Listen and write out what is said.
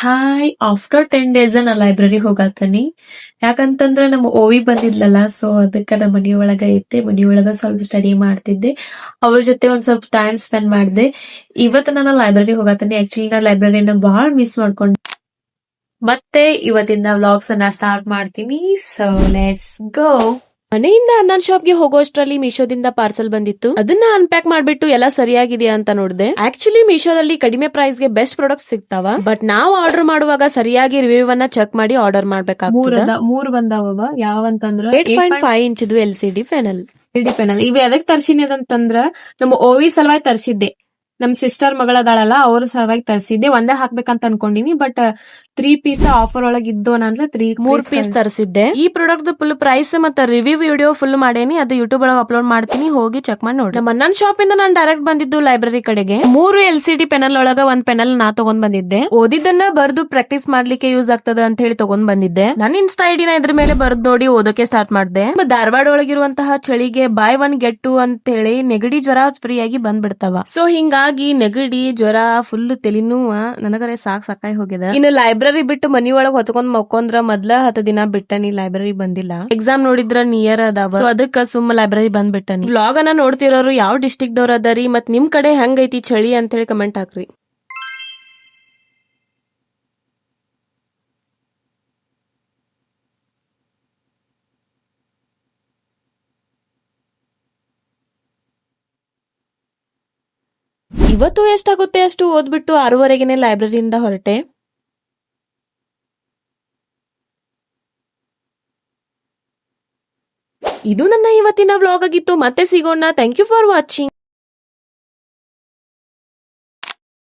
Hi after 10 days ನಾ library ಹೋಗತ್ತೀನಿ. ಯಾಕಂತಂದ್ರ ನಮ್ಮ ಓವಿ ಬಂದಿದ್ಲಲ್ಲ, ಸೊ ಅದಕ್ಕ ನಮ್ಮ ಮನಿಯೊಳಗ ಐತೆ. ಮನಿಯೊಳಗ ಸ್ವಲ್ಪ ಸ್ಟಡಿ ಮಾಡ್ತಿದ್ದೆ, ಅವ್ರ ಜೊತೆ ಒಂದ್ ಸ್ವಲ್ಪ ಟೈಮ್ ಸ್ಪೆಂಡ್ ಮಾಡಿದೆ. ಇವತ್ತು ನಾನು ಲೈಬ್ರರಿ ಹೋಗತ್ತೀನಿ. ಆಕ್ಚುಲಿ ನಾ ಲೈಬ್ರರಿನ ಬಹಳ ಮಿಸ್ ಮಾಡ್ಕೊಂಡೆ. ಮತ್ತೆ ಇವತ್ತಿನ ವ್ಲಾಗ್ಸ್ ಅನ್ನ ಸ್ಟಾರ್ಟ್ ಮಾಡ್ತೀನಿ. So let's go. ಮನೆಯಿಂದ ಅಣ್ಣನ್ ಶಾಪ್ಗೆ ಹೋಗೋಷ್ಟ್ರಲ್ಲಿ ಮೀಶೋದಿಂದ ಪಾರ್ಸಲ್ ಬಂದಿತ್ತು. ಅದನ್ನ ಅನ್ಪ್ಯಾಕ್ ಮಾಡ್ಬಿಟ್ಟು ಎಲ್ಲ ಸರಿಯಾಗಿದೆಯಾ ಅಂತ ನೋಡಿದೆ. ಆಕ್ಚುಲಿ ಮೀಶೋದಲ್ಲಿ ಕಡಿಮೆ ಪ್ರೈಸ್ ಗೆ ಬೆಸ್ಟ್ ಪ್ರಾಡಕ್ಟ್ ಸಿಗ್ತಾವ. ಬಟ್ ನಾವು ಆರ್ಡರ್ ಮಾಡುವಾಗ ಸರಿಯಾಗಿ ರಿವ್ಯೂ ಅನ್ನ ಚೆಕ್ ಮಾಡಿ ಆರ್ಡರ್ ಮಾಡ್ಬೇಕಾಗ್ತದೆ. ಮೂರ್ ಬಂದಾವ. ಯಾವಂತಂದ್ರ 8.5 ಇಂಚದು LCD ಪ್ಯಾನಲ್. ಇವ್ ಎದಕ್ ತರ್ಸಿನಿ ಅಂತಂದ್ರ ನಮ್ಮ ಓವಿ ಸಲುವಾಗಿ ತರ್ಸಿದ್ದೆ. ನಮ್ ಸಿಸ್ಟರ್ ಮಗಳದಾಳಲ್ಲ, ಅವ್ರ ಸಲುವಾಗಿ ತರ್ಸಿದ್ದೆ. ಒಂದೇ ಹಾಕ್ಬೇಕಂತ ಅನ್ಕೊಂಡಿನಿ, ಬಟ್ 3 ಪೀಸ್ ಆಫರ್ ಒಳಗ್ ಇದ್ದು ಅಂದ್ರೆ 3 ಪೀಸ್ ತರಿಸಿದ್ದೆ. ಈ ಪ್ರಾಡಕ್ಟ್ ಫುಲ್ ಪ್ರೈಸ್ ಮತ್ತೆ ರಿವ್ಯೂ ವಿಡಿಯೋ ಫುಲ್ ಮಾಡೇನಿ. ಅದು ಯೂಟ್ಯೂಬ್ ಒಳಗೆ ಅಪ್ಲೋಡ್ ಮಾಡ್ತೀನಿ, ಹೋಗಿ ಚೆಕ್ ಮಾಡಿ ನೋಡಿ. ನಮ್ಮ ಅಣ್ಣನ್ ಶಾಪ್ ಇಂದ ನಾನು ಡೈರೆಕ್ಟ್ ಬಂದಿದ್ದು ಲೈಬ್ರರಿ ಕಡೆಗೆ. 3 LCD ಪೆನಲ್ ಒಳಗ ಒಂದ್ ಪೆನಲ್ ನಾ ತಗೊಂಡ್ ಬಂದಿದ್ದೆ. ಓದಿದ್ದನ್ನ ಬರ್ದು ಪ್ರಾಕ್ಟೀಸ್ ಮಾಡ್ಲಿಕ್ಕೆ ಯೂಸ್ ಆಗ್ತದ ಅಂತ ಹೇಳಿ ತಗೊಂಡ್ ಬಂದಿದ್ದೆ. ನನ್ನ ಇನ್ಸ್ಟಾ ಐಡಿನ ಇದ್ರ ಮೇಲೆ ಬರ್ದ್ ನೋಡಿ ಓದೋಕೆ ಸ್ಟಾರ್ಟ್ ಮಾಡಿದೆ. ಧಾರವಾಡ ಒಳಗಿರುವಂತಹ ಚಳಿಗೆ ಬೈ 1 get 2 ಅಂತ ಹೇಳಿ ನೆಗಡಿ ಜ್ವರ ಫ್ರೀ ಆಗಿ ಬಂದ್ಬಿಡ್ತಾವ. ಸೊ ಹಿಂಗಾಗಿ ನೆಗಡಿ ಜ್ವರ ಫುಲ್ ತಲೆನೋವ ನನಗರೆ ಸಾಕಾಗಿ ಹೋಗಿದೆ. ಇನ್ನು ಲೈಬ್ರರಿ ಬಿಟ್ಟು ಮನಿ ಒಳಗ್ ಹೊತ್ಕೊಂಡ್ ಮಕ್ಕೊಂದ್ರ ಮೊದ್ಲ 10 ದಿನ ಬಿಟ್ಟನಿ ಲೈಬ್ರರಿ ಬಂದಿಲ್ಲ. ಎಕ್ಸಾಮ್ ನೋಡಿದ್ರ ನಿಯರ್ ಅದಾವ, ಸೊ ಅದಕ್ಕ ಸುಮ್ಮ ಲೈಬ್ರರಿ ಬಂದ್ಬಿಟ್ಟನಿ. ವ್ಲಾಗ್ ಅನ್ನ ನೋಡ್ತಿರೋರು ಯಾವ ಡಿಸ್ಟ್ರಿಕ್ಟ್ ದವ್ರ ಅದರಿ ಮತ್ ನಿಮ್ ಕಡೆ ಹೆಂಗೈತಿ ಚಳಿ ಅಂತ ಹೇಳಿ ಕಮೆಂಟ್ ಹಾಕ್ರಿ. ಇವತ್ತು ಎಷ್ಟಾಗುತ್ತೆ ಅಷ್ಟು ಓದ್ಬಿಟ್ಟು 6:30ಗೆ ಲೈಬ್ರರಿಯಿಂದ ಹೊರಟೆ. ಇದು ನನ್ನ ಇವತ್ತಿನ ವ್ಲಾಗ್ ಆಗಿತ್ತು. ಮತ್ತೆ ಸಿಗೋಣ. Thank you for watching.